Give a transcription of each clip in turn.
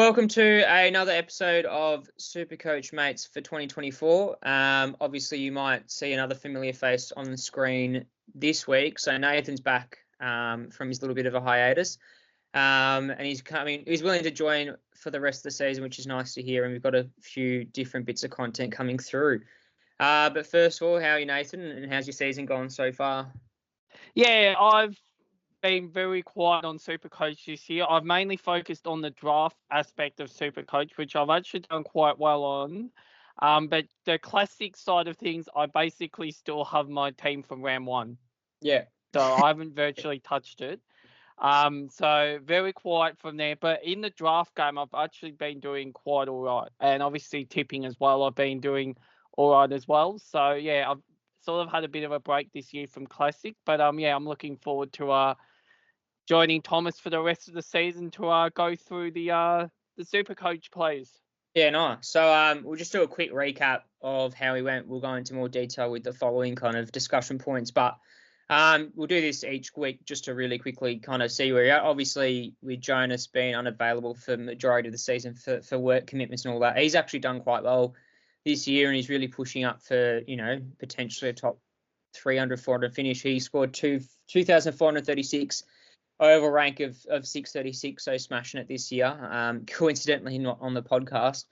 welcome to another episode of Supercoach Mates for 2024. Obviously, you might see another familiar face on the screen this week. So Nathan's back from his little bit of a hiatus, and he's willing to join for the rest of the season, which is nice to hear. And we've got a few different bits of content coming through. But first of all, how are you, Nathan? And how's your season gone so far? Yeah, I've been very quiet on Supercoach this year. I've mainly focused on the draft aspect of Supercoach, which I've actually done quite well on. But the classic side of things, I basically still have my team from round one. Yeah. So I haven't virtually touched it. So very quiet from there. But in the draft game, I've actually been doing quite all right. And obviously tipping as well, I've been doing all right as well. So yeah, I've sort of had a bit of a break this year from Classic. But yeah, I'm looking forward to joining Thomas for the rest of the season to go through the Supercoach plays. Yeah, nice. So we'll just do a quick recap of how he went. We'll go into more detail with the following kind of discussion points, but we'll do this each week just to really quickly kind of see where you're at. Obviously, with Jonas being unavailable for the majority of the season for work commitments and all that, he's actually done quite well this year, and he's really pushing up for, potentially a top 300, 400 finish. He scored 2,436 overall rank of 636, so smashing it this year. Coincidentally, not on the podcast.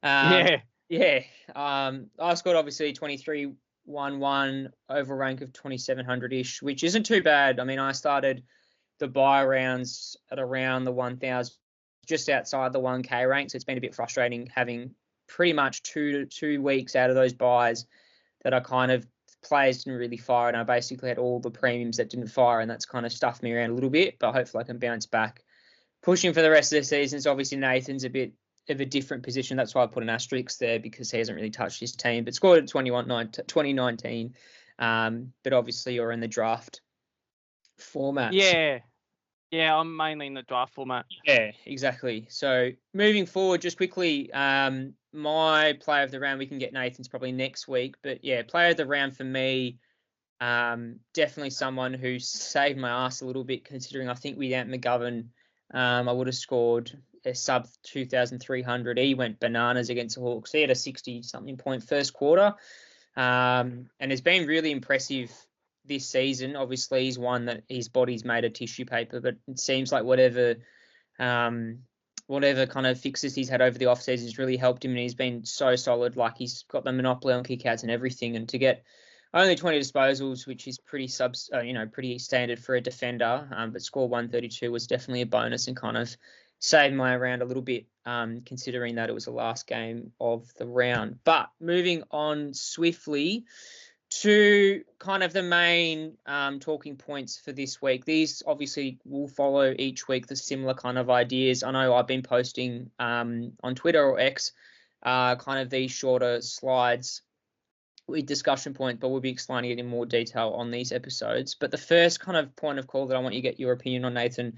I scored obviously 23-1-1 overall rank of 2,700-ish, which isn't too bad. I mean, I started the buy rounds at around the 1,000, just outside the 1K rank, so it's been a bit frustrating having pretty much two weeks out of those buys that are kind of players didn't really fire, and I basically had all the premiums that didn't fire, and that's kind of stuffed me around a little bit, but hopefully I can bounce back. Pushing for the rest of the season, so obviously Nathan's a bit of a different position. That's why I put an asterisk there, because he hasn't really touched his team, but scored at 2019. But obviously you're in the draft format. Yeah, I'm mainly in the draft format. Yeah, exactly. So moving forward, just quickly, my player of the round, we can get Nathan's probably next week. But yeah, player of the round for me, definitely someone who saved my ass a little bit, considering I think without McGovern, I would have scored a sub 2,300. He went bananas against the Hawks. He had a 60-something point first quarter, and has been really impressive this season. Obviously, he's one that his body's made of tissue paper, but it seems like whatever kind of fixes he's had over the offseason has really helped him, and he's been so solid. Like, he's got the monopoly on kickouts and everything, and to get only 20 disposals, which is pretty pretty standard for a defender, but score 132 was definitely a bonus and kind of saved my round a little bit, considering that it was the last game of the round. But moving on swiftly to kind of the main talking points for this week. These obviously will follow each week the similar kind of ideas. I know I've been posting on Twitter or X kind of these shorter slides with discussion points, but we'll be explaining it in more detail on these episodes. But the first kind of point of call that I want you to get your opinion on, Nathan,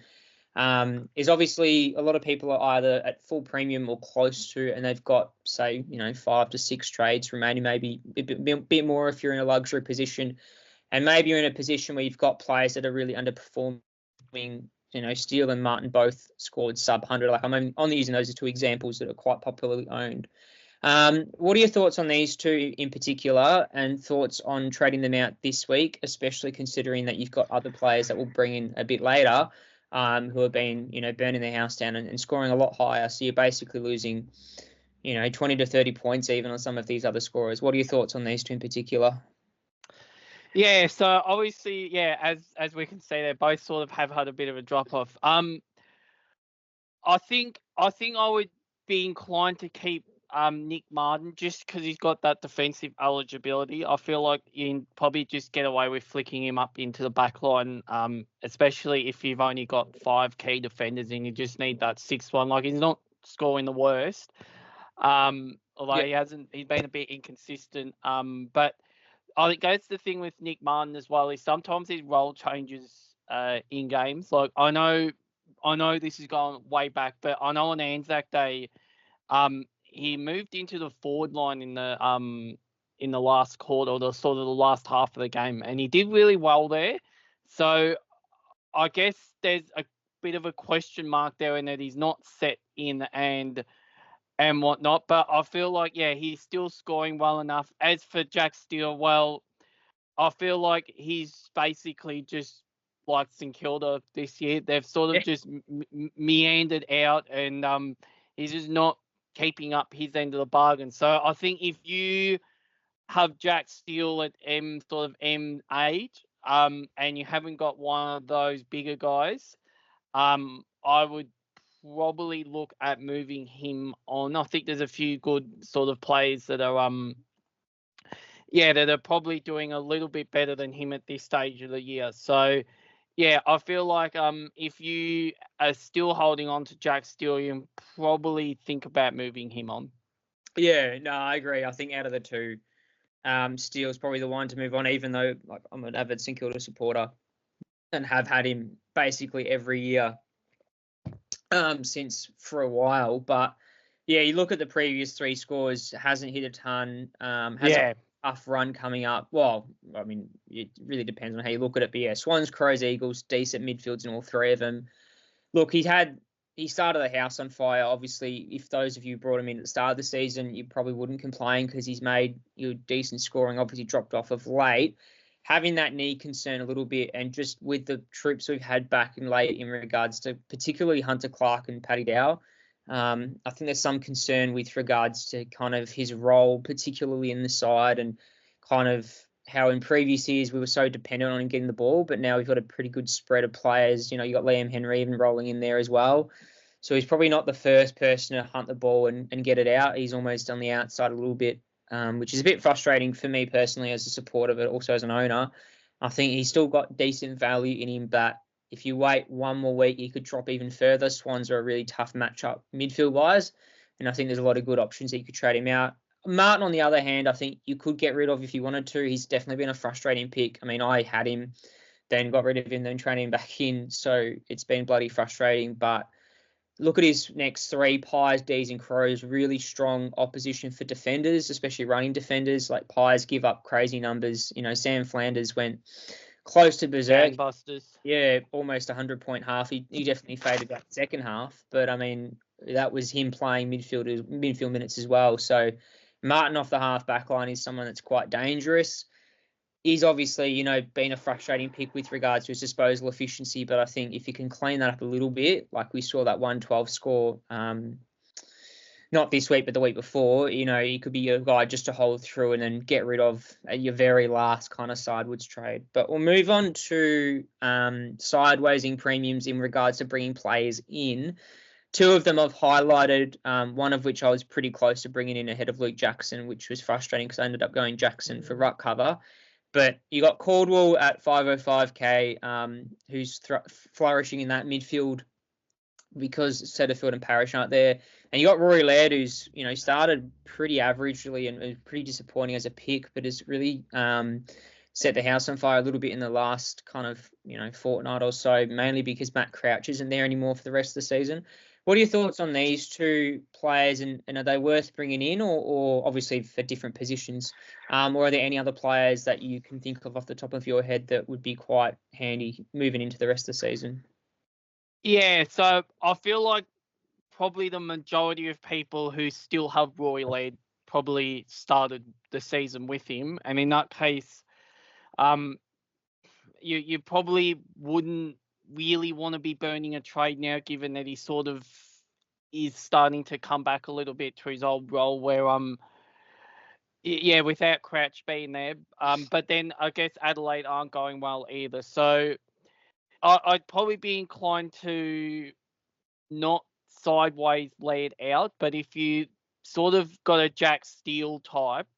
is obviously a lot of people are either at full premium or close to, and they've got, say, 5 to 6 trades remaining, maybe a bit more if you're in a luxury position, and maybe you're in a position where you've got players that are really underperforming. Steele and Martin both scored sub 100. Like, I'm only using those as two examples that are quite popularly owned. What are your thoughts on these two in particular, and thoughts on trading them out this week, especially considering that you've got other players that will bring in a bit later, who have been, burning their house down and scoring a lot higher. So you're basically losing, 20 to 30 points even on some of these other scorers. What are your thoughts on these two in particular? Yeah, so obviously, as we can see, they both sort of have had a bit of a drop off. I think I would be inclined to keep Nick Martin, just because he's got that defensive eligibility. I feel like you can probably just get away with flicking him up into the back line, especially if you've only got 5 key defenders and you just need that 6th one. Like, he's not scoring the worst, although he's been a bit inconsistent. But I think that's the thing with Nick Martin as well, is sometimes his role changes in games. Like, I know this is going way back, but I know on Anzac Day, he moved into the forward line in the last quarter, or the sort of the last half of the game, and he did really well there. So I guess there's bit of a question mark there in that he's not set in and whatnot. But I feel like, yeah, he's still scoring well enough. As for Jack Steele, well, I feel like he's basically just like St Kilda this year. They've sort of just meandered out, and he's just not keeping up his end of the bargain. So I think if you have Jack Steele at M8, and you haven't got one of those bigger guys, I would probably look at moving him on. I think there's a few good sort of players that are that are probably doing a little bit better than him at this stage of the year. So yeah, I feel like if you are still holding on to Jack Steele, you probably think about moving him on. Yeah, no, I agree. I think out of the two, Steele's probably the one to move on, even though like I'm an avid St Kilda supporter and have had him basically every year since for a while. But yeah, you look at the previous three scores, hasn't hit a ton, has a tough run coming up. Well, I mean, it really depends on how you look at it. But yeah, Swans, Crows, Eagles, decent midfields in all three of them. Look, he started the house on fire. Obviously, if those of you brought him in at the start of the season, you probably wouldn't complain because he's made decent scoring. Obviously, dropped off of late. Having that knee concern a little bit, and just with the troops we've had back in late in regards to particularly Hunter Clark and Paddy Dow, I think there's some concern with regards to kind of his role, particularly in the side, and kind of how in previous years we were so dependent on him getting the ball, but now we've got a pretty good spread of players. You know, you got Liam Henry even rolling in there as well. So he's probably not the first person to hunt the ball and get it out. He's almost on the outside a little bit, which is a bit frustrating for me personally as a supporter, but also as an owner. I think he's still got decent value in him, but if you wait one more week, he could drop even further. Swans are a really tough matchup midfield-wise, and I think there's a lot of good options that you could trade him out. Martin, on the other hand, I think you could get rid of if you wanted to. He's definitely been a frustrating pick. I mean, I had him, then got rid of him, then traded him back in, so it's been bloody frustrating. But look at his next three, Pies, D's and Crows, really strong opposition for defenders, especially running defenders. Like Pies give up crazy numbers. You know, Sam Flanders went close to berserk. Gangbusters. Yeah, almost 100-point half. He definitely faded that second half, but I mean, that was him playing midfield minutes as well. So Martin off the half back line is someone that's quite dangerous. He's obviously, been a frustrating pick with regards to his disposal efficiency, but I think if you can clean that up a little bit, like we saw that 112 score, not this week, but the week before, he could be a guy just to hold through and then get rid of your very last kind of sideways trade. But we'll move on to sidewaysing premiums in regards to bringing players in. Two of them I've highlighted, one of which I was pretty close to bringing in ahead of Luke Jackson, which was frustrating because I ended up going Jackson for ruck cover. But you got Caldwell at 505k, who's flourishing in that midfield because Setterfield and Parrish aren't there. And you got Rory Laird, who's, started pretty averagely and pretty disappointing as a pick, but has really set the house on fire a little bit in the last kind of, fortnight or so, mainly because Matt Crouch isn't there anymore for the rest of the season. What are your thoughts on these two players, and are they worth bringing in, or obviously for different positions? Or are there any other players that you can think of off the top of your head that would be quite handy moving into the rest of the season? Yeah, so I feel like probably the majority of people who still have Rory Laird probably started the season with him, and in that case, you probably wouldn't really want to be burning a trade now, given that he sort of is starting to come back a little bit to his old role where without Crouch being there. But then I guess Adelaide aren't going well either, so I'd probably be inclined to not sideways Laird out, but if you sort of got a Jack Steele type,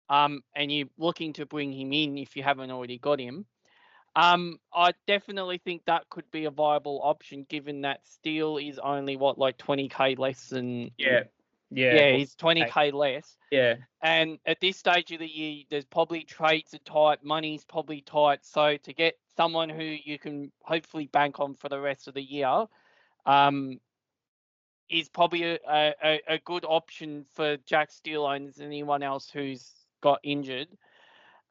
and you're looking to bring him in if you haven't already got him, I definitely think that could be a viable option, given that Steele is only 20k less than he's 20k less. Yeah. And at this stage of the year, there's probably trades are tight, money's probably tight. So to get someone who you can hopefully bank on for the rest of the year, is probably a good option for Jack Steele and anyone else who's got injured.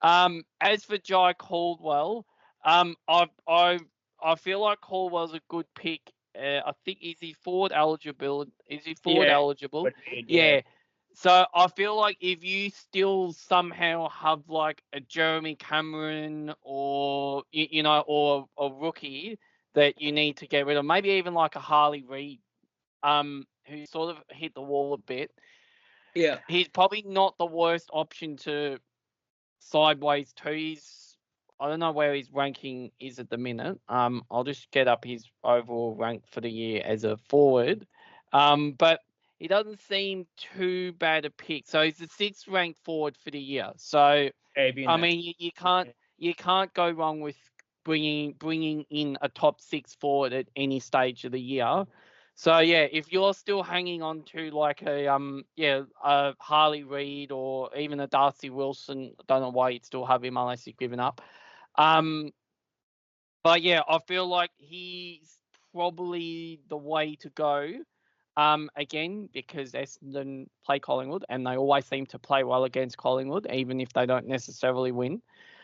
As for Jai Caldwell, I I feel like Caldwell's a good pick. I think is he forward eligible? Is he forward Yeah, eligible? but yeah. Yeah. So I feel like if you still somehow have like a Jeremy Cameron or or a rookie that you need to get rid of, maybe even like a Harley Reid, who sort of hit the wall a bit. Yeah. He's probably not the worst option to sideways to. I don't know where his ranking is at the minute. I'll just get up his overall rank for the year as a forward. But he doesn't seem too bad a pick. So he's the 6th ranked forward for the year. So I mean, you can't go wrong with bringing in a top 6 forward at any stage of the year. So yeah, if you're still hanging on to like a Harley Reid or even a Darcy Wilson, I don't know why you'd still have him unless you've given up. But yeah, I feel like he's probably the way to go. Again, because Essendon play Collingwood and they always seem to play well against Collingwood, even if they don't necessarily win.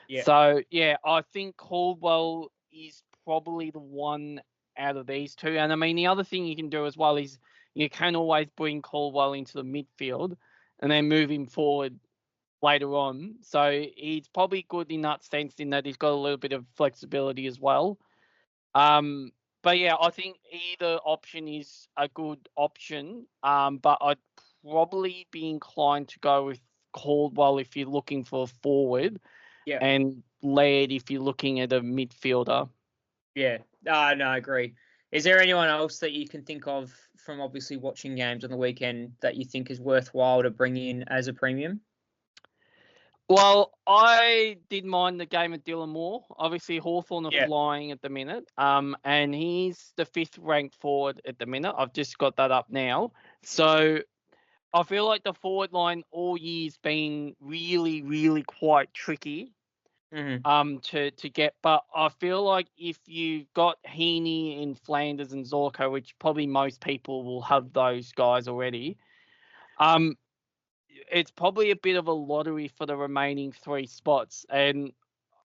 Yeah. So yeah, I think Caldwell is probably the one out of these two. And I mean, the other thing you can do as well is you can always bring Caldwell into the midfield and then move him forward later on. So he's probably good in that sense, in that he's got a little bit of flexibility as well. But yeah, I think either option is a good option. But I'd probably be inclined to go with Caldwell if you're looking for a forward, Yeah. and Laird if you're looking at a midfielder. Yeah. No, I agree. Is there anyone else that you can think of from obviously watching games on the weekend that you think is worthwhile to bring in as a premium? Well, I did mind the game of Dylan Moore. Obviously, Hawthorn are Yeah. flying at the minute, and he's the 5th ranked forward at the minute. I've just got that up now. So I feel like the forward line all year's been really, really quite tricky to get. But I feel like if you've got Heaney in Flanders and Zorko, which probably most people will have those guys already, it's probably a bit of a lottery for the remaining 3 spots. And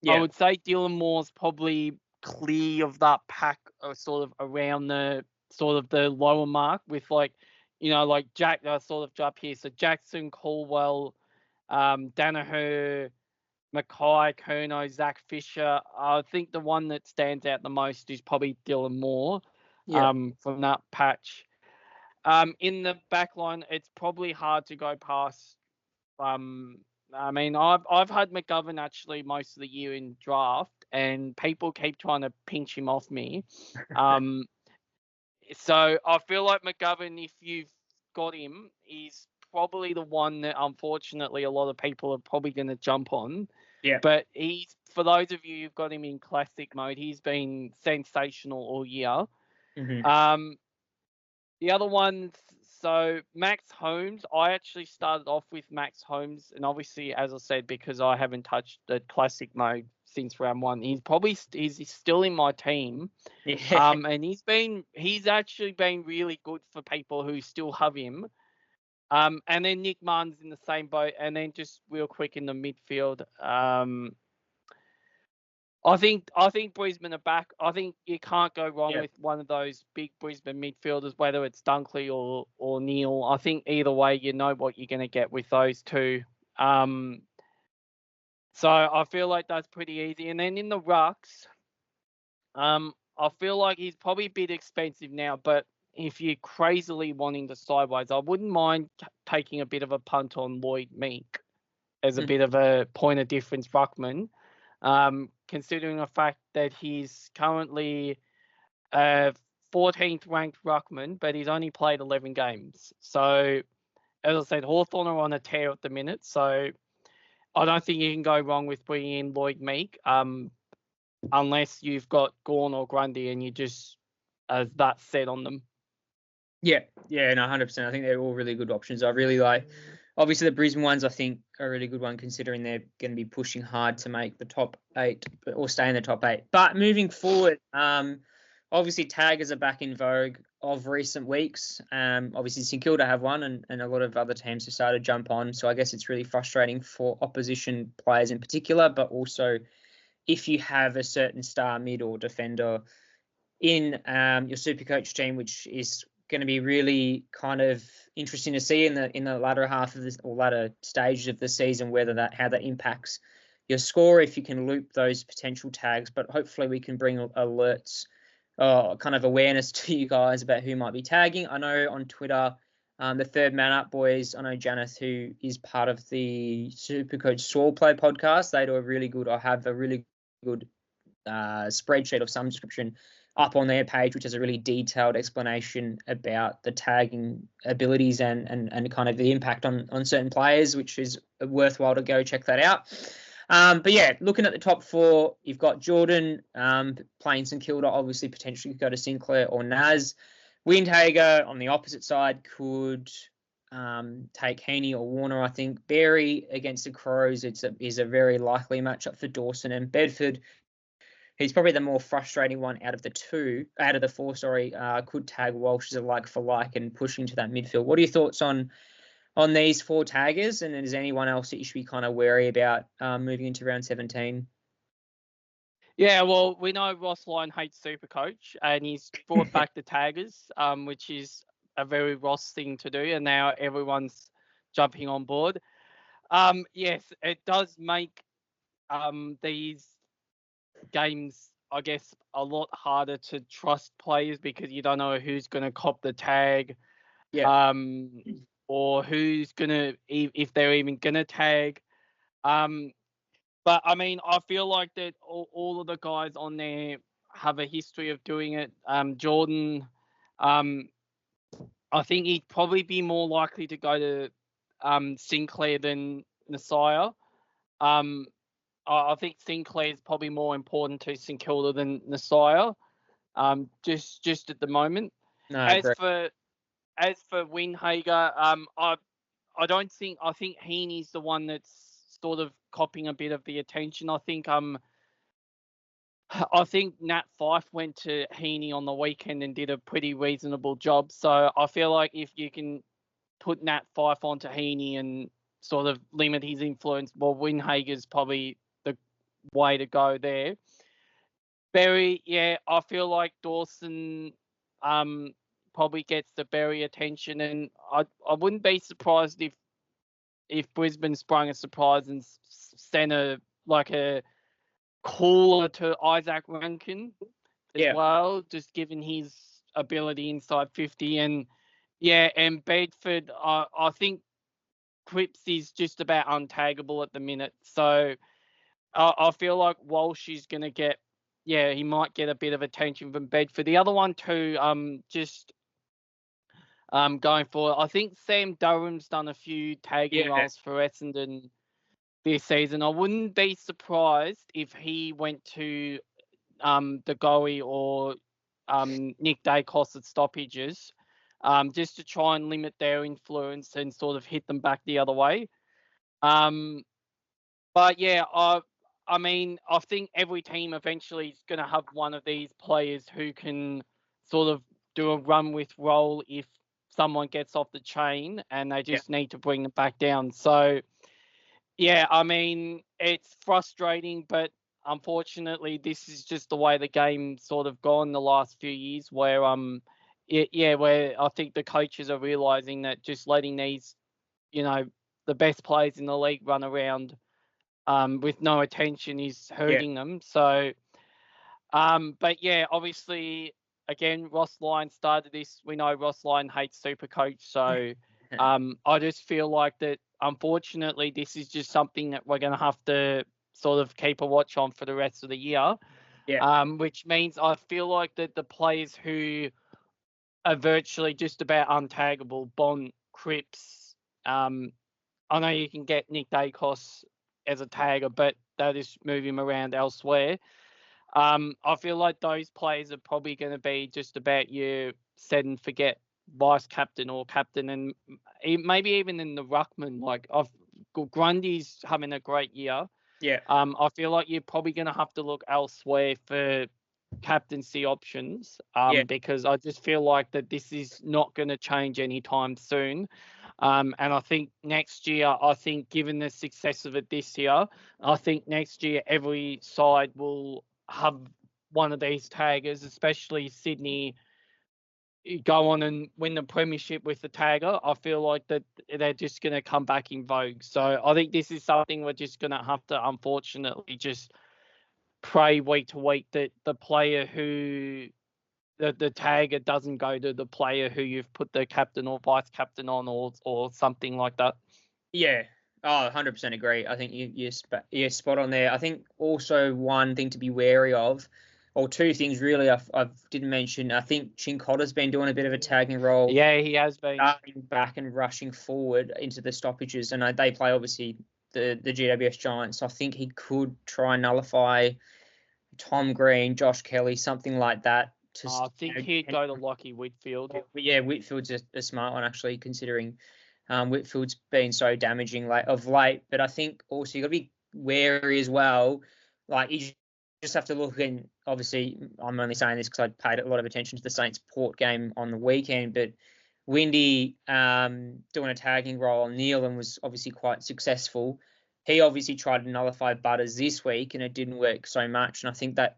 I would say Dylan Moore's probably clear of that pack, or sort of around the lower mark, with like Jack sort of up here. So Jackson, Caldwell, Danaher, Mackay, Kerno, Zach Fisher. I think the one that stands out the most is probably Dylan Moore from that patch. In the back line, it's probably hard to go past. I mean, I've had McGovern actually most of the year in draft, and people keep trying to pinch him off me. So I feel like McGovern, if you've got him, is probably the one that unfortunately a lot of people are probably going to jump on. Yeah. But for those of you who've got him in classic mode, he's been sensational all year. The other ones, so Max Holmes, I actually started off with Max Holmes, and obviously, as I said, because I haven't touched the classic mode since round 1, he's still in my team. Yeah. And he's actually been really good for people who still have him. And then Nick Martin's in the same boat. And then just real quick in the midfield, I think Brisbane are back. I think you can't go wrong with one of those big Brisbane midfielders, whether it's Dunkley or Neil. I think either way, you know what you're going to get with those two. So I feel like that's pretty easy. And then in the rucks, I feel like he's probably a bit expensive now, but if you're crazily wanting to sideways, I wouldn't mind taking a bit of a punt on Lloyd Meek as a bit of a point of difference ruckman. Considering the fact that he's currently 14th ranked ruckman, but he's only played 11 games. So, as I said, Hawthorn are on a tear at the minute. So, I don't think you can go wrong with bringing in Lloyd Meek, unless you've got Gawn or Grundy and you just that set on them. Yeah, no, 100%. I think they're all really good options. I really like, obviously, the Brisbane ones, I think, are a really good one, considering they're going to be pushing hard to make the top 8 or stay in the top 8. But moving forward, obviously, taggers are back in vogue of recent weeks. Obviously, St Kilda have one, and a lot of other teams have started to jump on. So I guess it's really frustrating for opposition players in particular, but also if you have a certain star mid or defender in your Supercoach team, which is going to be really kind of interesting to see in the latter half of this or latter stages of the season, how that impacts your score if you can loop those potential tags. But hopefully we can bring alerts, kind of awareness to you guys about who might be tagging. I know on Twitter, the Third Man Up boys, I know Janice, who is part of the Supercoach Sword Play podcast, they do a really good spreadsheet of some description up on their page, which has a really detailed explanation about the tagging abilities and kind of the impact on certain players, which is worthwhile to go check that out. But yeah, looking at the top four, you've got Jordan playing St Kilda, obviously potentially could go to Sinclair or Naz. Windhager on the opposite side could take Heaney or Warner. I think Berry against the Crows is a very likely matchup for Dawson, and Bedford, he's probably the more frustrating one out of the four. Could tag Walsh as a like for like and push into that midfield. What are your thoughts on these four taggers, and is there anyone else that you should be kind of wary about moving into round 17? Yeah, well, we know Ross Lyon hates Supercoach, and he's brought back the taggers, which is a very Ross thing to do, and now everyone's jumping on board. Yes, it does make these games, I guess, a lot harder to trust players because you don't know who's going to cop the tag, or who's going to, if they're even going to tag. But I mean, I feel like that all of the guys on there have a history of doing it. Jordan, I think he'd probably be more likely to go to Sinclair than Nasiah. I think Sinclair is probably more important to St Kilda than Nasiah, just at the moment. No, as for Windhager, I think Heaney's the one that's sort of copping a bit of the attention. I think Nat Fyfe went to Heaney on the weekend and did a pretty reasonable job. So I feel like if you can put Nat Fyfe onto Heaney and sort of limit his influence, well, Windhager's probably the way to go there. Berry, yeah, I feel like Dawson probably gets the Berry attention, and I wouldn't be surprised if Brisbane sprung a surprise and sent a caller to Isaac Rankin as well, just given his ability inside 50. And Bedford, I think Cripps is just about untaggable at the minute. So I feel like Walsh is going to get, he might get a bit of attention from Bedford. The other one too, going forward, I think Sam Durham's done a few tagging roles for Essendon this season. I wouldn't be surprised if he went to the Goey or Nick Dacos at stoppages, just to try and limit their influence and sort of hit them back the other way. But yeah, I mean, I think every team eventually is going to have one of these players who can sort of do a run with role if someone gets off the chain and they just need to bring them back down. So, yeah, I mean, it's frustrating, but unfortunately, this is just the way the game's sort of gone the last few years where, where I think the coaches are realising that just letting these, the best players in the league run around with no attention is hurting them. So, but yeah, obviously, again, Ross Lyon started this. We know Ross Lyon hates Supercoach. So I just feel like that, unfortunately, this is just something that we're going to have to sort of keep a watch on for the rest of the year. Which means I feel like that the players who are virtually just about untaggable, Bond, Cripps, I know you can get Nick Dacos as a tagger, but they'll just move him around elsewhere. I feel like those players are probably going to be just about your set and forget vice captain or captain, and maybe even in the ruckman. Like Grundy's having a great year. I feel like you're probably going to have to look elsewhere for captaincy options. Because I just feel like that this is not going to change anytime soon. And I think next year, given the success of it this year, I think next year every side will have one of these taggers, especially Sydney, go on and win the premiership with the tagger, I feel like that they're just going to come back in vogue. So I think this is something we're just going to have to, unfortunately, just pray week to week that the player who the tagger doesn't go to the player who you've put the captain or vice captain on, or something like that. Yeah. Oh, 100% agree. I think you're spot on there. I think also one thing to be wary of, or two things really, I didn't mention. I think Chincotta's been doing a bit of a tagging role. Yeah, he has been. Starting back and rushing forward into the stoppages. And they play, obviously, the GWS Giants. So I think he could try and nullify Tom Green, Josh Kelly, something like that. I think he'd go to Lockie Whitfield. Yeah, Whitfield's a smart one, actually, considering Whitfield's been so damaging of late. But I think also you've got to be wary as well. Like, you just have to look, and obviously I'm only saying this because I paid a lot of attention to the Saints Port game on the weekend, but Windy doing a tagging role on Neil and was obviously quite successful. He obviously tried to nullify Butters this week and it didn't work so much. And I think that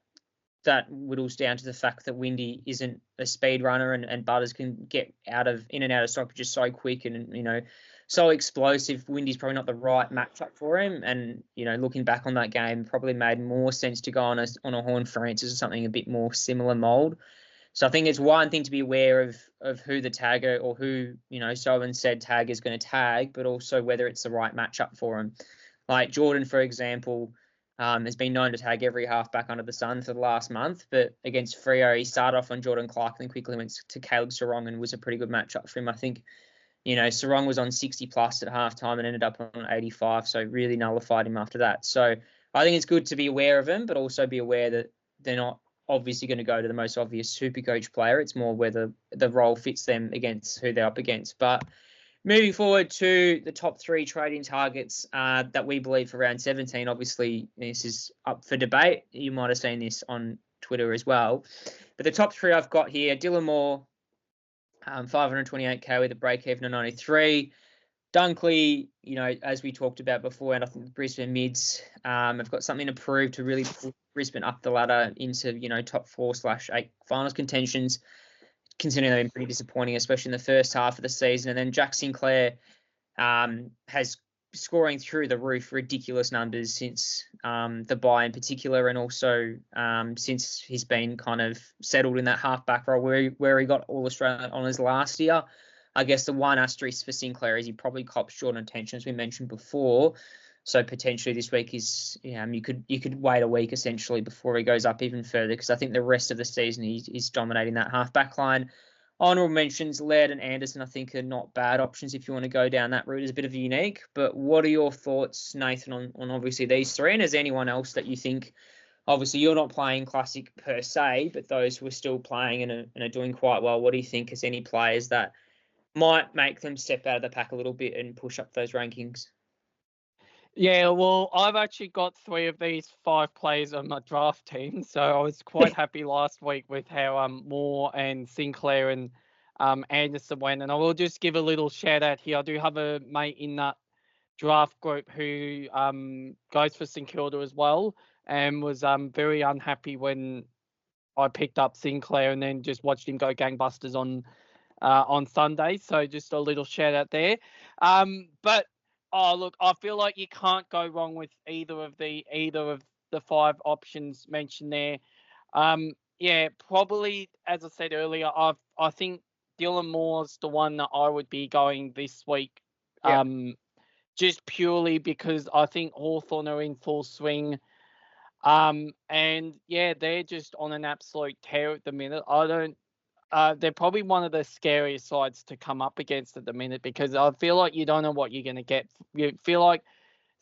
whittles down to the fact that Windy isn't a speed runner and Butters can get in and out of stoppages so quick and, so explosive. Windy's probably not the right matchup for him. And, looking back on that game, probably made more sense to go on a Horn Francis or something a bit more similar mould. So I think it's one thing to be aware of who the tagger or who, Sullivan said tag is going to tag, but also whether it's the right matchup for him. Like Jordan, for example, has been known to tag every halfback under the sun for the last month, but against Freo, he started off on Jordan Clark and then quickly went to Caleb Sarong and was a pretty good matchup for him. I think, Sarong was on 60 plus at halftime and ended up on 85, so really nullified him after that. So I think it's good to be aware of him, but also be aware that they're not obviously going to go to the most obvious Supercoach player. It's more whether the role fits them against who they're up against. But moving forward to the top three trading targets that we believe for round 17, obviously this is up for debate. You might have seen this on Twitter as well. But the top three I've got here, Dylan Moore, 528k with a break-even of 93. Dunkley, as we talked about before, and I think the Brisbane mids have got something to prove to really push Brisbane up the ladder into, top 4/8 finals contentions, considering they've been pretty disappointing, especially in the first half of the season. And then Jack Sinclair has scoring through the roof, ridiculous numbers since the bye in particular, and also since he's been kind of settled in that halfback role where he got All-Australian honours last year. I guess the one asterisk for Sinclair is he probably cops Jordan attention, as we mentioned before. So potentially this week is, you could wait a week essentially before he goes up even further, because I think the rest of the season he's dominating that half-back line. Honourable mentions, Laird and Anderson, I think, are not bad options if you want to go down that route. It's a bit of a unique. But what are your thoughts, Nathan, on obviously these three? And is anyone else that you think, obviously you're not playing Classic per se, but those who are still playing and are doing quite well, what do you think is any players that might make them step out of the pack a little bit and push up those rankings? Yeah, well, I've actually got 3 of these 5 players on my draft team, so I was quite happy last week with how Moore and Sinclair and Anderson went. And I will just give a little shout out here. I do have a mate in that draft group who goes for St Kilda as well, and was very unhappy when I picked up Sinclair and then just watched him go gangbusters on Sunday. So just a little shout out there. But look, I feel like you can't go wrong with either of the 5 options mentioned there. Yeah, probably, as I said earlier, I think Dylan Moore's the one that I would be going this week. Yeah. Just purely because I think Hawthorn are in full swing. And yeah, they're just on an absolute tear at the minute. They're probably one of the scariest sides to come up against at the minute, because I feel like you don't know what you're going to get. You feel like,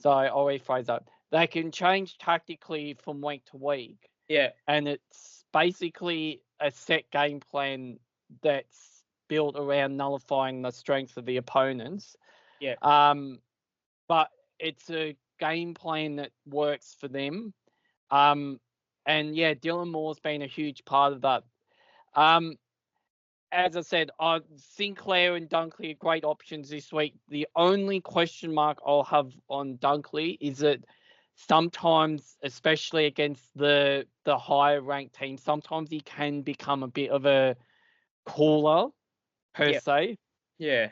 sorry, I'll rephrase that. They can change tactically from week to week. Yeah. And it's basically a set game plan that's built around nullifying the strength of the opponents. Yeah. But it's a game plan that works for them. And yeah, Dylan Moore's been a huge part of that. As I said, Sinclair and Dunkley are great options this week. The only question mark I'll have on Dunkley is that sometimes, especially against the higher ranked teams, sometimes he can become a bit of a cooler per se. Yeah.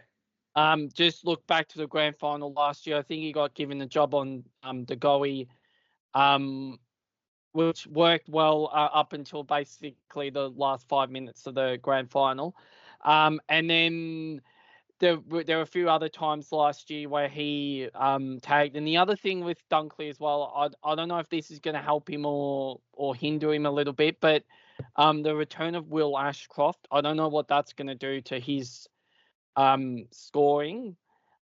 Just look back to the grand final last year. I think he got given the job on the goalie, which worked well up until basically the last 5 minutes of the grand final. And then there were a few other times last year where he tagged. And the other thing with Dunkley as well, I don't know if this is going to help him or hinder him a little bit, but the return of Will Ashcroft, I don't know what that's going to do to his scoring,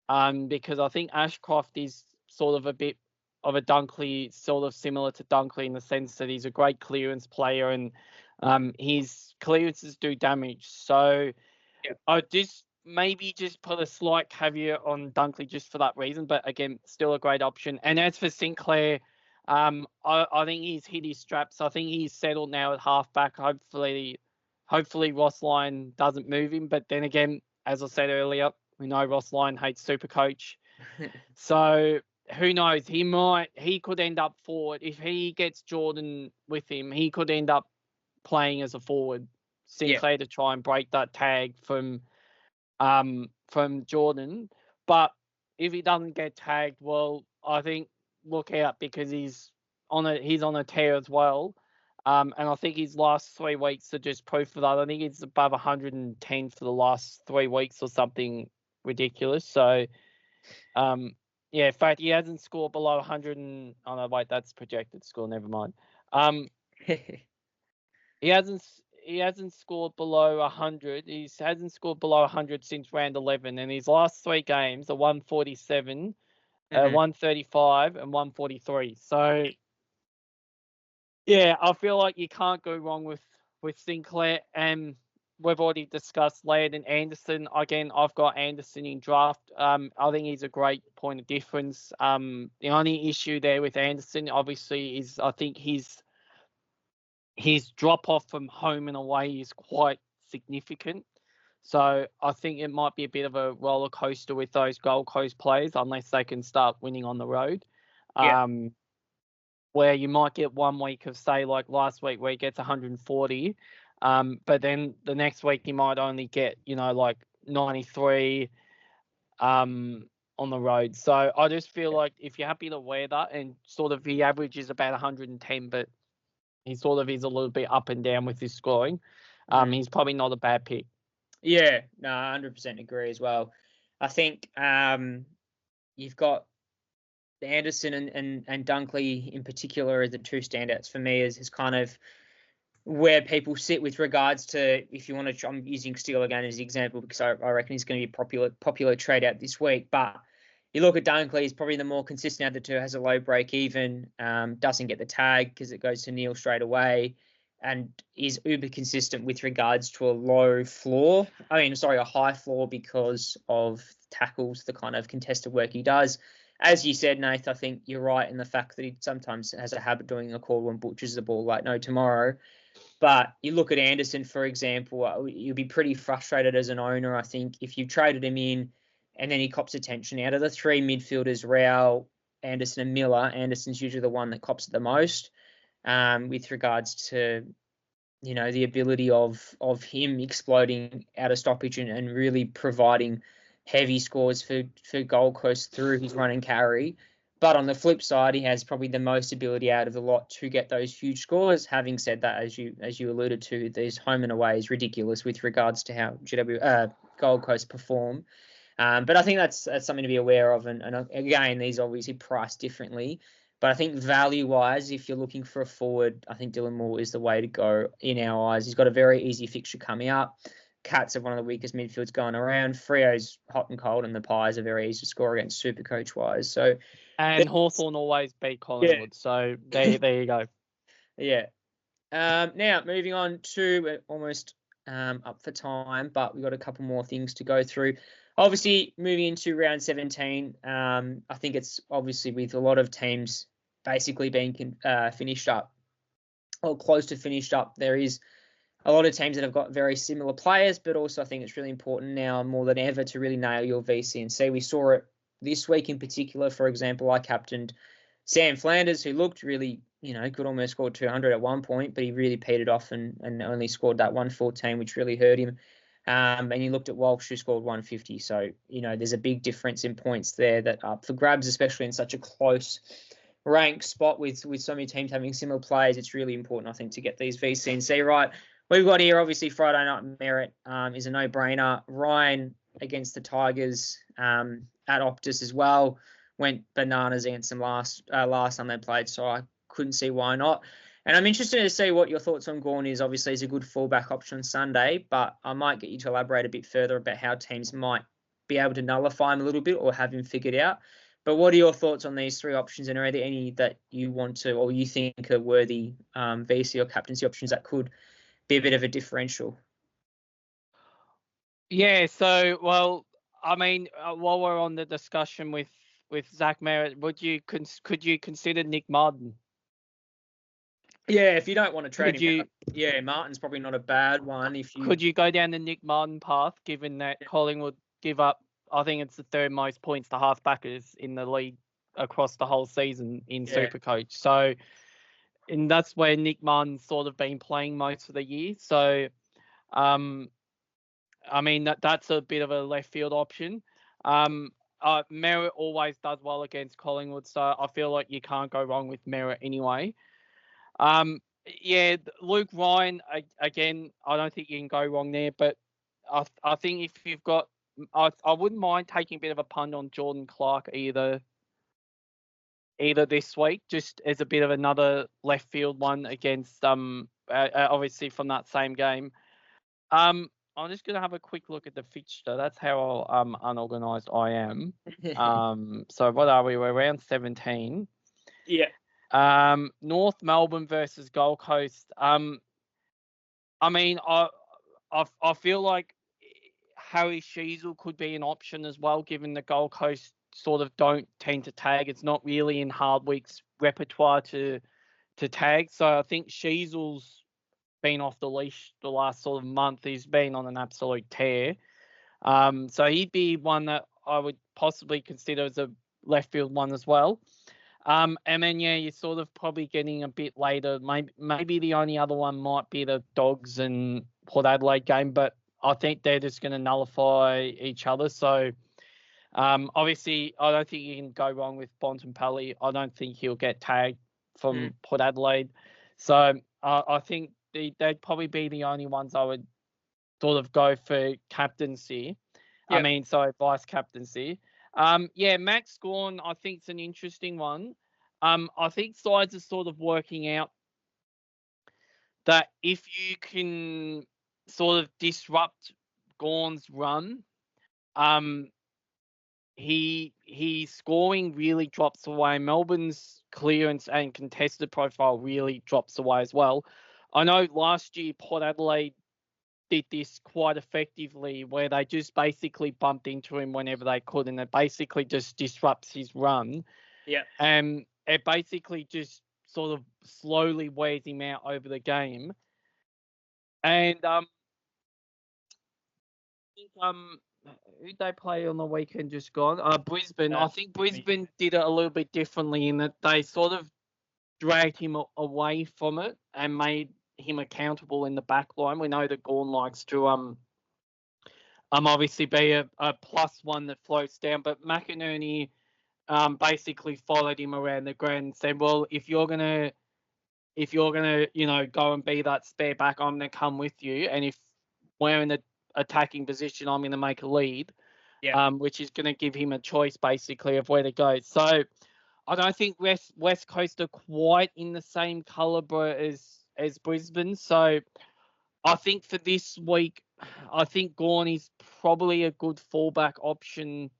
because I think Ashcroft is sort of a bit of a Dunkley, sort of similar to Dunkley in the sense that he's a great clearance player and his clearances do damage. So I just maybe just put a slight caveat on Dunkley just for that reason, but again, still a great option. And as for Sinclair, I think he's hit his straps. I think he's settled now at halfback. Hopefully Ross Lyon doesn't move him. But then again, as I said earlier, we know Ross Lyon hates Supercoach. So who knows? He could end up forward. If he gets Jordan with him, he could end up playing as a forward, Sinclair, to try and break that tag from Jordan. But if he doesn't get tagged, well, I think look out, because he's on a tear as well. And I think his last 3 weeks are just proof of that. I think he's above 110 for the last 3 weeks or something ridiculous. So, in fact, he hasn't scored below 100. Oh no, wait, that's projected score. Never mind. He hasn't scored below 100. He hasn't scored below 100 since round 11, and his last 3 games are 147, 135, and 143. So, yeah, I feel like you can't go wrong with Sinclair. And we've already discussed Laird and Anderson. Again, I've got Anderson in draft. I think he's a great point of difference. The only issue there with Anderson, obviously, is I think his drop off from home and away is quite significant. So I think it might be a bit of a roller coaster with those Gold Coast players unless they can start winning on the road. Where you might get 1 week of, say, like last week where he gets 140, but then the next week he might only get, like 93 on the road. So I just feel like if you're happy to wear that, and sort of he averages about 110, but he sort of is a little bit up and down with his scoring, he's probably not a bad pick. Yeah, no, 100% agree as well. I think you've got Anderson and Dunkley in particular are the 2 standouts for me as kind of where people sit with regards to, if you want to, I'm using Steele again as the example because I reckon he's going to be a popular trade out this week. But you look at Dunkley, he's probably the more consistent out of the 2, has a low break even, doesn't get the tag because it goes to Neil straight away, and is uber consistent with regards to a high floor because of tackles, the kind of contested work he does. As you said, Nath, I think you're right in the fact that he sometimes has a habit doing a call when butchers the ball like no tomorrow. But you look at Anderson, for example, you'd be pretty frustrated as an owner, I think, if you traded him in and then he cops attention. Out of the 3 midfielders, Rao, Anderson and Miller, Anderson's usually the one that cops it the most with regards to, the ability of him exploding out of stoppage and really providing heavy scores for Gold Coast through his run and carry. But on the flip side, he has probably the most ability out of the lot to get those huge scores. Having said that, as you alluded to, this home and away is ridiculous with regards to how Gold Coast perform. But I think that's something to be aware of. And again, these obviously priced differently. But I think value-wise, if you're looking for a forward, I think Dylan Moore is the way to go in our eyes. He's got a very easy fixture coming up. Cats are one of the weakest midfields going around. Freo's hot and cold, and the Pies are very easy to score against Supercoach-wise. So, and Hawthorn always beat Collingwood. Yeah. So there you go. Yeah. Now, moving on to, we're almost up for time, but we've got a couple more things to go through. Obviously, moving into round 17, I think it's obviously with a lot of teams basically being finished up or close to finished up, there is a lot of teams that have got very similar players, but also I think it's really important now more than ever to really nail your VC and C. We saw it this week in particular. For example, I captained Sam Flanders, who looked really, could almost score 200 at one point, but he really petered off and only scored that 114, which really hurt him. And you looked at Walsh, who scored 150. So, there's a big difference in points there that up for grabs, especially in such a close ranked spot with so many teams having similar players. It's really important, I think, to get these VC and C right. We've got here, obviously, Friday Night Merit is a no-brainer. Ryan against the Tigers at Optus as well. Went bananas against them last time they played, so I couldn't see why not. And I'm interested to see what your thoughts on Gawn is. Obviously, he's a good fallback option on Sunday, but I might get you to elaborate a bit further about how teams might be able to nullify him a little bit or have him figured out. But what are your thoughts on these three options, and are there any that you want to or you think are worthy VC or captaincy options that could be a bit of a differential? Yeah, so, well, I mean, while we're on the discussion with Zach Merritt, could you consider Nick Martin? Yeah, if you don't want to trade him, Martin's probably not a bad one. Could you go down the Nick Martin path, given that Collingwood give up, I think it's the third most points to halfbackers in the league across the whole season in Supercoach. So, and that's where Nick Martin's sort of been playing most of the year. So, I mean, that's a bit of a left field option. Merritt always does well against Collingwood, so I feel like you can't go wrong with Merritt anyway. Luke Ryan, again, I don't think you can go wrong there, but I think if you've got, I wouldn't mind taking a bit of a punt on Jordan Clark either this week, just as a bit of another left field one against, obviously from that same game. I'm just going to have a quick look at the fixture. That's how unorganised I am. So what are we? We're around 17. Yeah. North Melbourne versus Gold Coast. I mean, I feel like Harry Sheasel could be an option as well, given the Gold Coast sort of don't tend to tag. It's not really in Hardwick's repertoire to tag. So I think Sheasel's been off the leash the last sort of month. He's been on an absolute tear. So he'd be one that I would possibly consider as a left field one as well. And then, you're sort of probably getting a bit later. Maybe the only other one might be the Dogs and Port Adelaide game, but I think they're just going to nullify each other. So, obviously, I don't think you can go wrong with Bontempelli. I don't think he'll get tagged from Port Adelaide. So, I think they'd probably be the only ones I would sort of go for captaincy. Yep. Vice captaincy. Max Gawn, I think it's an interesting one. I think sides are sort of working out that if you can sort of disrupt Gawn's run, his scoring really drops away. Melbourne's clearance and contested profile really drops away as well. I know last year Port Adelaide did this quite effectively, where they just basically bumped into him whenever they could, and it basically just disrupts his run. Yeah. And it basically just sort of slowly wears him out over the game. And who'd they play on the weekend just gone? Brisbane. I think Brisbane did it a little bit differently in that they sort of dragged him away from it and made him accountable in the back line. We know that Gawn likes to obviously be a plus one that floats down, but McInerney basically followed him around the ground and said, well, if you're gonna go and be that spare back, I'm gonna come with you, and if we're in the attacking position, I'm gonna make a lead. Which is gonna give him a choice basically of where to go. So I don't think West Coast are quite in the same calibre as Brisbane. So I think for this week, I think Gawn is probably a good fallback option,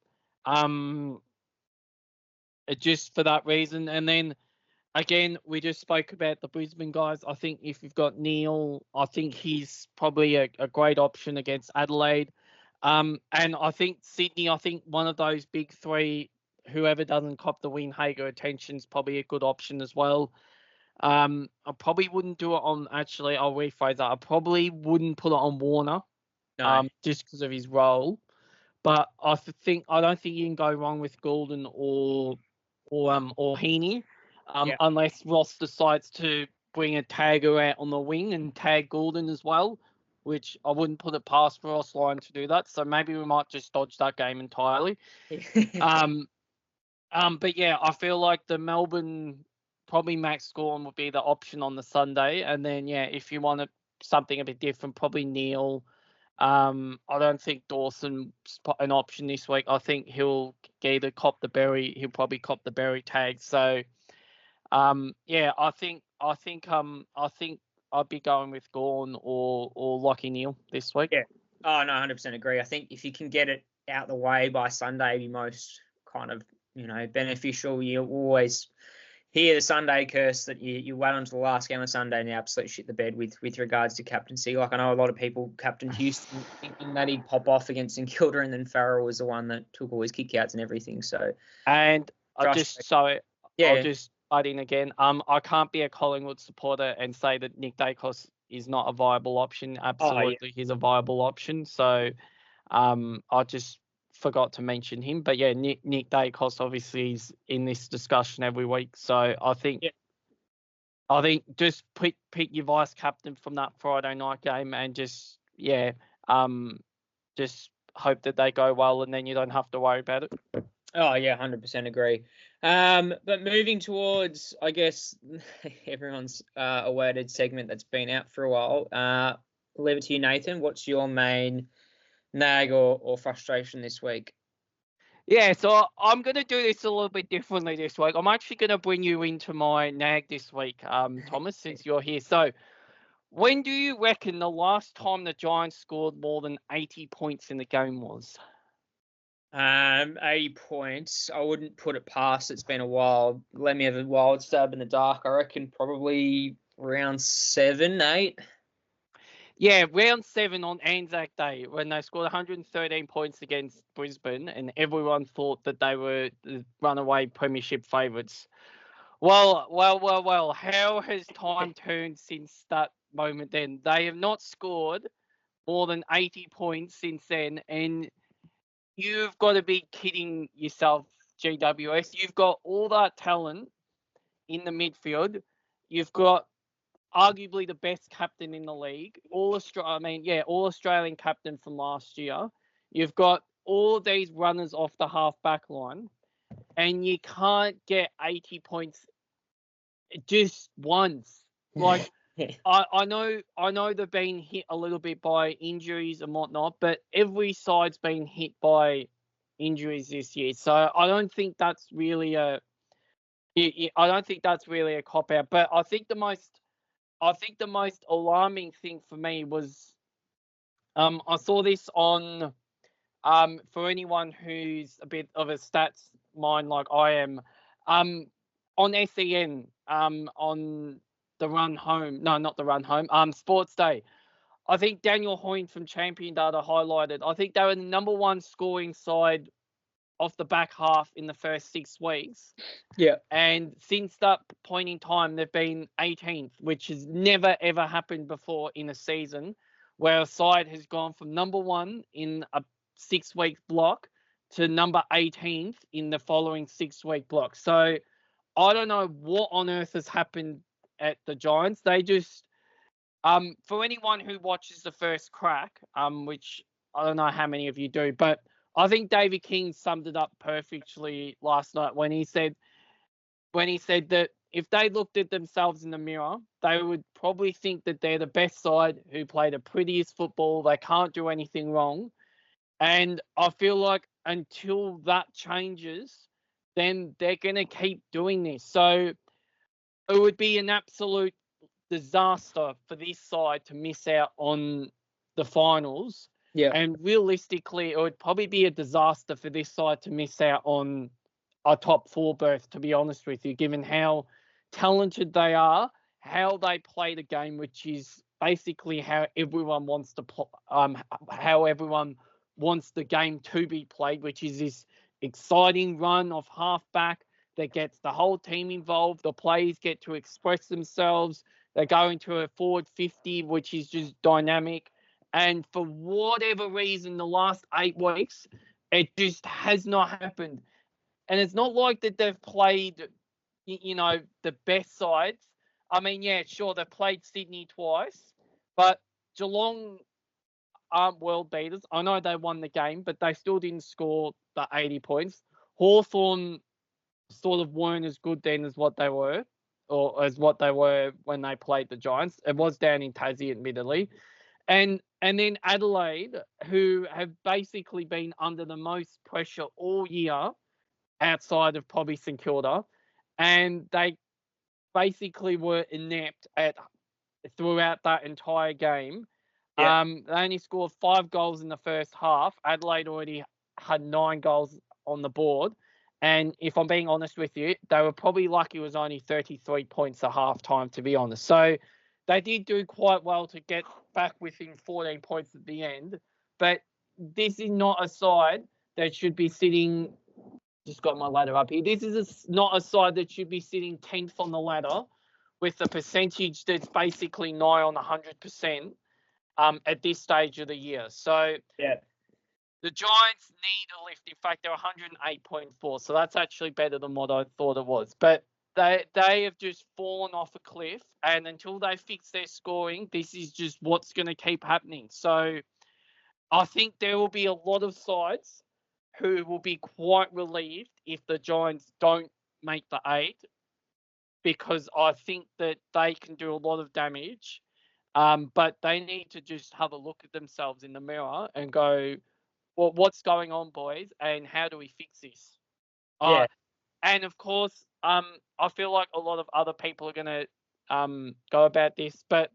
just for that reason. And then again, we just spoke about the Brisbane guys. I think if you've got Neil, I think he's probably a great option against Adelaide. And I think Sydney, one of those big three, whoever doesn't cop the win, Hager attention is probably a good option as well. I probably wouldn't do it on, actually, I'll rephrase that. I probably wouldn't put it on Warner, just because of his role. But I don't think you can go wrong with Goulden or Heaney. unless Ross decides to bring a tagger out on the wing and tag Gordon as well, which I wounn't put it past Ross Lyon to do that. So maybe we might just dodge that game entirely. But yeah, I feel like the Melbourne, probably Max Gawn would be the option on the Sunday. And then, yeah, if you wanted something a bit different, probably Neil. I don't think Dawson's an option this week. I think he'll either cop the Berry. He'll probably cop the Berry tag. So, yeah, I think I'd be going with Gawn or Lockie Neal this week. Yeah. Oh no, 100% agree. I think if you can get it out the way by Sunday, it'd be most kind of beneficial. You always hear the Sunday curse that you wait until the last game of Sunday and you absolutely shit the bed with regards to captaincy. Like I know a lot of people captained Houston thinking that he'd pop off against St Kilda, and then Farrell was the one that took all his kickouts and everything. So I'll just add in again. I can't be a Collingwood supporter and say that Nick Dacos is not a viable option. Absolutely, he's a viable option. So I just forgot to mention him. But yeah, Nick Dacos obviously is in this discussion every week. So I think just pick your vice captain from that Friday night game and just hope that they go well, and then you don't have to worry about it. Oh yeah, 100% agree. But moving towards, I guess, everyone's awaited segment that's been out for a while. Leave it to you, Nathan. What's your main nag or frustration this week? Yeah, so I'm going to do this a little bit differently this week. I'm actually going to bring you into my nag this week, Thomas, since you're here. So when do you reckon the last time the Giants scored more than 80 points in the game was? 80 points. I wouldn't put it past. It's been a while. Let me have a wild stab in the dark. I reckon probably round 7, 8. Yeah, round 7 on Anzac Day when they scored 113 points against Brisbane, and everyone thought that they were the runaway premiership favourites. Well, how has time turned since that moment then? They have not scored more than 80 points since then, and you've got to be kidding yourself, GWS. You've got all that talent in the midfield. You've got arguably the best captain in the league, all Australian captain from last year. You've got all these runners off the half-back line, and you can't get 80 points just once. Like, I know they've been hit a little bit by injuries and whatnot, but every side's been hit by injuries this year. So I don't think that's really a cop-out. But I think the most alarming thing for me was I saw this on for anyone who's a bit of a stats mind like I am on SEN on the run home. No, not the run home. Sports Day. I think Daniel Hoyne from Champion Data highlighted. I think they were the number one scoring side off the back half in the first 6 weeks. Yeah. And since that point in time, they've been 18th, which has never, ever happened before in a season where a side has gone from number 1 in a 6-week block to number 18th in the following 6-week block. So I don't know what on earth has happened at the Giants. They just, for anyone who watches the first crack, which I don't know how many of you do, but I think David King summed it up perfectly last night when he said that if they looked at themselves in the mirror, they would probably think that they're the best side who play the prettiest football. They can't do anything wrong. And I feel like until that changes, then they're going to keep doing this. So it would be an absolute disaster for this side to miss out on the finals. Yeah. And realistically, it would probably be a disaster for this side to miss out on a top 4 berth, to be honest with you, given how talented they are, how they play the game, which is basically how everyone wants to how everyone wants the game to be played, which is this exciting run of halfback that gets the whole team involved. The players get to express themselves. They go into a forward 50, which is just dynamic. And for whatever reason, the last 8 weeks, it just has not happened. And it's not like that they've played, the best sides. I mean, yeah, sure, they've played Sydney twice, but Geelong aren't world beaters. I know they won the game, but they still didn't score the 80 points. Hawthorn sort of weren't as good then as what they were, or as what they were when they played the Giants. It was down in Tassie, admittedly. And then Adelaide, who have basically been under the most pressure all year outside of probably St Kilda, and they basically were inept throughout that entire game. Yeah. They only scored 5 goals in the first half. Adelaide already had 9 goals on the board. And if I'm being honest with you, they were probably lucky it was only 33 points at halftime, to be honest. So they did do quite well to get back within 14 points at the end. But this is not a side that should be sitting. Just got my ladder up here. This is not a side that should be sitting 10th on the ladder with a percentage that's basically nigh on 100% at this stage of the year. So Yeah. the Giants need a lift. In fact, they're 108.4, so that's actually better than what I thought it was. But they have just fallen off a cliff, and until they fix their scoring, this is just what's going to keep happening. So I think there will be a lot of sides who will be quite relieved if the Giants don't make the 8, because I think that they can do a lot of damage. But they need to just have a look at themselves in the mirror and go, well, what's going on, boys, and how do we fix this? Yeah. And of course, I feel like a lot of other people are going to go about this, but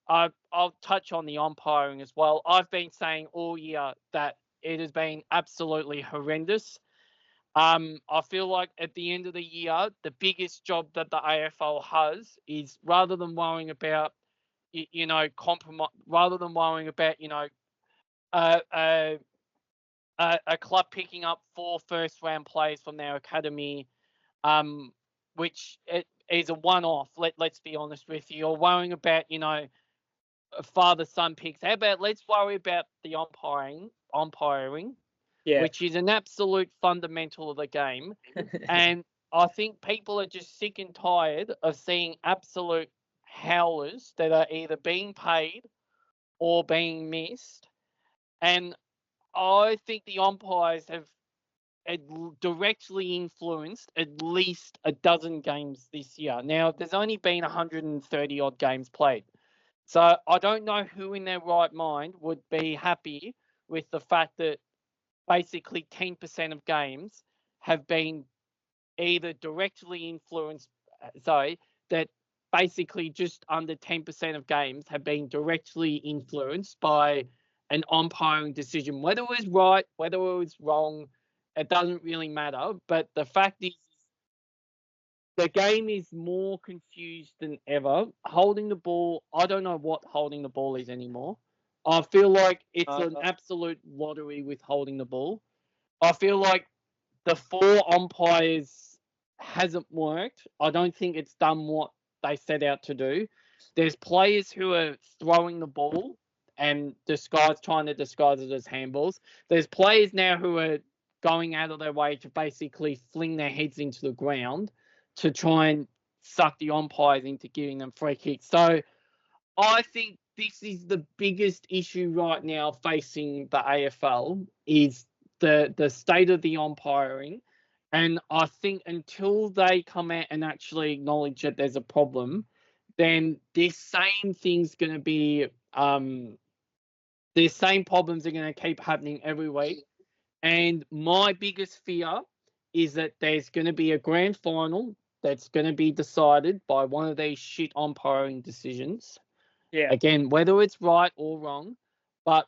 I'll touch on the umpiring as well. I've been saying all year that it has been absolutely horrendous. I feel like at the end of the year, the biggest job that the AFL has is, rather than worrying about, compromise, rather than worrying about, a club picking up 4 first-round players from their academy, which it is a one-off. Let's be honest with you. Or worrying about, father-son picks. How about let's worry about the umpiring, Yeah. which is an absolute fundamental of the game. And I think people are just sick and tired of seeing absolute howlers that are either being paid or being missed. And I think the umpires have directly influenced at least a dozen games this year. Now, there's only been 130 odd games played. So I don't know who in their right mind would be happy with the fact that basically 10% of games have been either directly influenced, that basically just under 10% of games have been directly influenced by an umpiring decision. Whether it was right, whether it was wrong, it doesn't really matter. But the fact is, the game is more confused than ever. Holding the ball, I don't know what holding the ball is anymore. I feel like it's an absolute lottery with holding the ball. I feel like the 4 umpires hasn't worked. I don't think it's done what they set out to do. There's players who are throwing the ball and trying to disguise it as handballs. There's players now who are going out of their way to basically fling their heads into the ground to try and suck the umpires into giving them free kicks. So I think this is the biggest issue right now facing the AFL, is the state of the umpiring. And I think until they come out and actually acknowledge that there's a problem, then this same thing's going to be, the same problems are going to keep happening every week. And my biggest fear is that there's going to be a grand final that's going to be decided by one of these shit umpiring decisions. Yeah. Again, whether it's right or wrong, but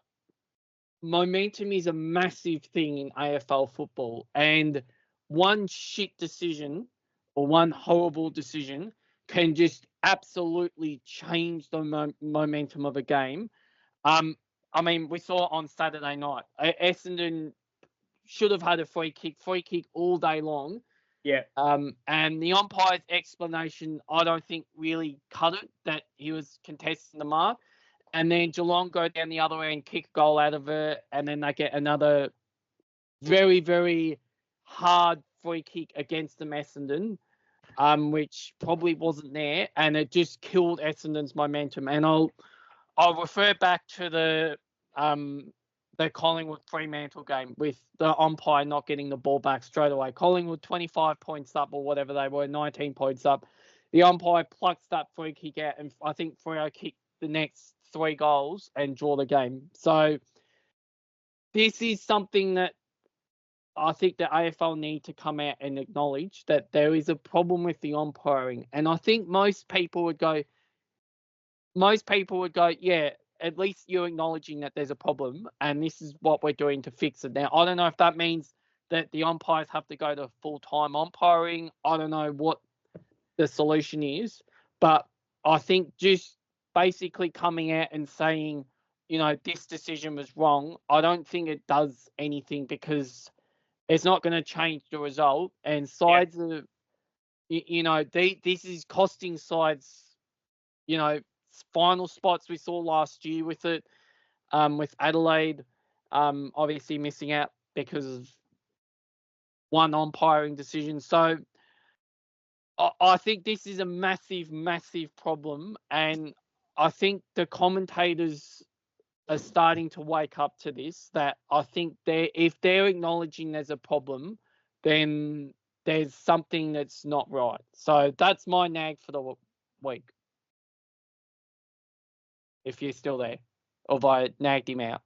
momentum is a massive thing in AFL football, and one shit decision or one horrible decision can just absolutely change the momentum of a game. I mean, we saw on Saturday night, Essendon should have had a free kick all day long. Yeah. And the umpire's explanation, I don't think really cut it, that he was contesting the mark. And then Geelong go down the other end, kick a goal out of it, and then they get another very, very hard free kick against the Essendon. which probably wasn't there, and it just killed Essendon's momentum. And I'll refer back to the Collingwood Fremantle game with the umpire not getting the ball back straight away. Collingwood 25 points up or whatever they were, 19 points up. The umpire plucks that free kick out, and I think Freo kicked the next 3 goals and draw the game. So this is something that I think the AFL need to come out and acknowledge, that there is a problem with the umpiring. And I think most people would go, yeah, at least you're acknowledging that there's a problem and this is what we're doing to fix it. Now, I don't know if that means that the umpires have to go to full-time umpiring. I don't know what the solution is, but I think just basically coming out and saying, this decision was wrong, I don't think it does anything, because it's not going to change the result. And sides are, this is costing sides, final spots. We saw last year with it, with Adelaide, obviously missing out because of one umpiring decision. So I think this is a massive, massive problem. And I think the commentators are starting to wake up to this, that I think if they're acknowledging there's a problem, then there's something that's not right. So that's my nag for the week. If you're still there, or if I nagged him out.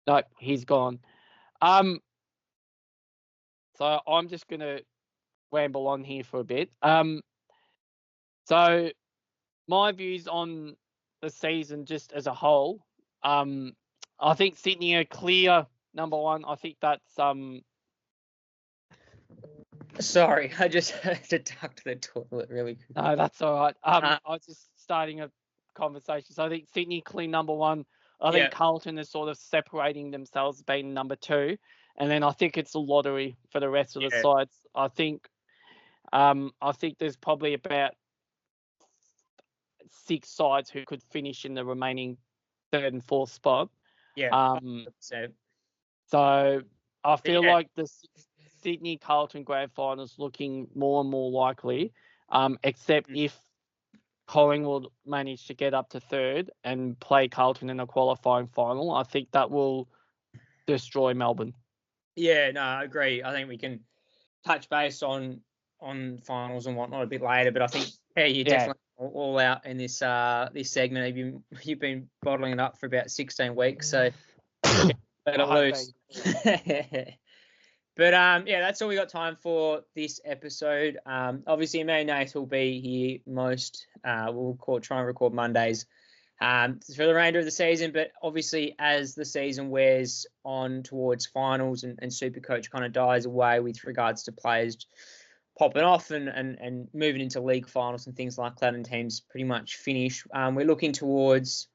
No, he's gone. So I'm just going to ramble on here for a bit. So my views on the season just as a whole, I think Sydney are clear number 1. I think that's Sorry, I just had to duck to the toilet really quick. No, that's all right. I was just starting a conversation. So I think Sydney clear number 1. I think Carlton is sort of separating themselves, being number 2, and then I think it's a lottery for the rest of the sides. I think there's probably about 6 sides who could finish in the remaining 3rd and 4th spot. Yeah. So I feel like the Sydney Carlton grand final is looking more and more likely, except if Collingwood manage to get up to 3rd and play Carlton in a qualifying final. I think that will destroy Melbourne. Yeah, no, I agree. I think we can touch base on finals and whatnot a bit later, but I think you're definitely all out in this this segment. You've been bottling it up for about 16 weeks, so let it loose. But that's all we got time for this episode. Obviously, me and Nate will be here most. We'll try and record Mondays for the remainder of the season. But obviously, as the season wears on towards finals and Supercoach kind of dies away with regards to players popping off and moving into league finals and things like that, and teams pretty much finish, we're looking towards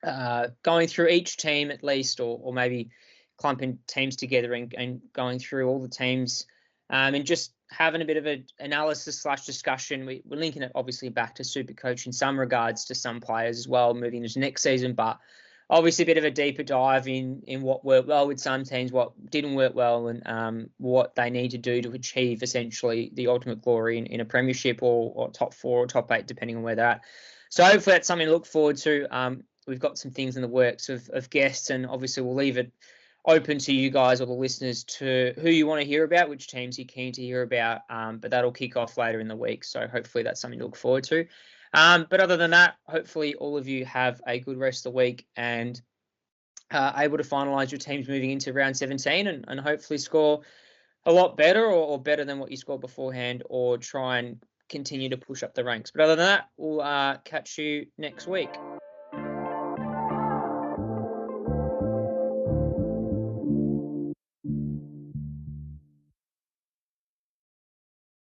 going through each team at least, or maybe clumping teams together and going through all the teams and just having a bit of an analysis / discussion. We're linking it obviously back to Supercoach in some regards to some players as well moving into next season, but obviously a bit of a deeper dive in what worked well with some teams, what didn't work well, and what they need to do to achieve essentially the ultimate glory in a premiership or top 4 or top 8, depending on where they're at. So hopefully that's something to look forward to. We've got some things in the works of guests, and obviously we'll leave it open to you guys or the listeners to who you want to hear about, which teams you're keen to hear about. But that'll kick off later in the week. So hopefully that's something to look forward to. But other than that, hopefully all of you have a good rest of the week and able to finalise your teams moving into round 17 and hopefully score a lot better or better than what you scored beforehand, or try and continue to push up the ranks. But other than that, we'll catch you next week.